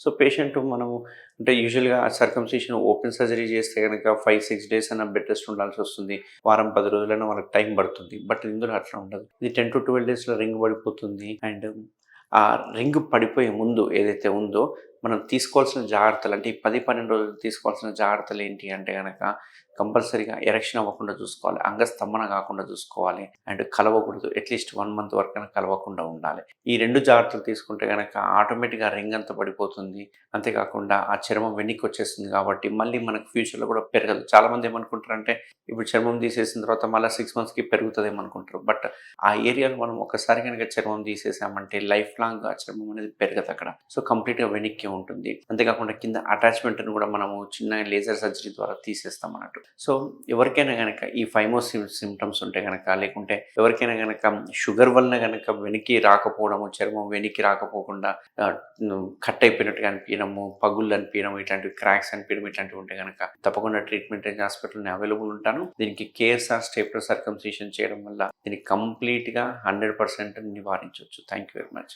So, patient మనము అంటే యూజువల్‌గా సర్కమ్సిషన్ ఓపెన్ సర్జరీ చేస్తే గనక 5, 6 డేస్ అన్నా బెడ్ రెస్ట్ ఉండాల్సొస్తుంది. వారం, 10 రోజులైనా వాళ్ళకి టైం పడుతుంది. బట్ ఇందులో అట్లా ఉండదు. ఇది 10-12 డేస్‌లో రింగ్ పడిపోతుంది. అండ్ ఆ రింగ్ పడిపోయే ముందు ఏదైతే ఉందో మనం తీసుకోవాల్సిన జాగ్రత్తలు అంటే ఈ 10, 12 రోజులు తీసుకోవాల్సిన జాగ్రత్తలు ఏంటి అంటే గనక కంపల్సరీగా ఎరెక్షన్ అవ్వకుండా చూసుకోవాలి. అంగస్తంభన కాకుండా చూసుకోవాలి. అండ్ కలవకూడదు. అట్‌లీస్ట్ 1 మంత్ వరకైనా కలవకుండా ఉండాలి. ఈ 2 జాగ్రత్తలు తీసుకుంటే గనక ఆటోమేటిక్‌గా రింగ్ అంతా పడిపోతుంది. అంతేకాకుండా ఆ చర్మం వెనక్కొచ్చేస్తుంది కాబట్టి మళ్ళీ మనకు ఫ్యూచర్‌లో కూడా పెరగదు. చాలామంది ఏమనుకుంటారంటే ఇప్పుడు చర్మం తీసేసిన తర్వాత మళ్ళా 6 మంత్స్‌కి పెరుగుతదేమో అనుకుంటారు. బట్ ఆ ఏరియాలో మనం ఒక్కసారి గనక చర్మం తీసేసామంటే లైఫ్ లాంగ్ ఆ చర్మం అనేది పెరగదక్కడ. సో, కంప్లీట్‌గా వెనక్కే ఉంటుంది. అంతేకాకుండా కింద అటాచ్‌మెంట్‌ని కూడా మనము చిన్న లేజర్ సర్జరీ ద్వారా తీసేస్తాం అన్నట్టు. సో, ఎవరికైనా గనక ఈ సింప్టమ్స్ ఉంటే గనక లేకుంటే ఎవరికైనా గనక షుగర్ వలన గనక వెనక్కి రాకపోవడము, చర్మం వెనక్కి రాకపోకుండా ఆహ్, కట్ అయిపోయినట్టుగా అనిపియడము, పగుళ్ళు అనిపియడం, ఇట్లాంటివి క్రాక్స్ అనిపియడం ఇట్లాంటివి ఉంటే గనక తప్పకుండా ట్రీట్మెంట్ రేంజ్ హాస్పిటల్ నేను అవైలబుల్ ఉంటాను. దీనికి కేఎస్ఆర్ స్టేప్లర్ సర్కంసిషన్ చేయడం వల్ల దీన్ని కంప్లీట్‌గా 100% నివారించొచ్చు. Thank you very much.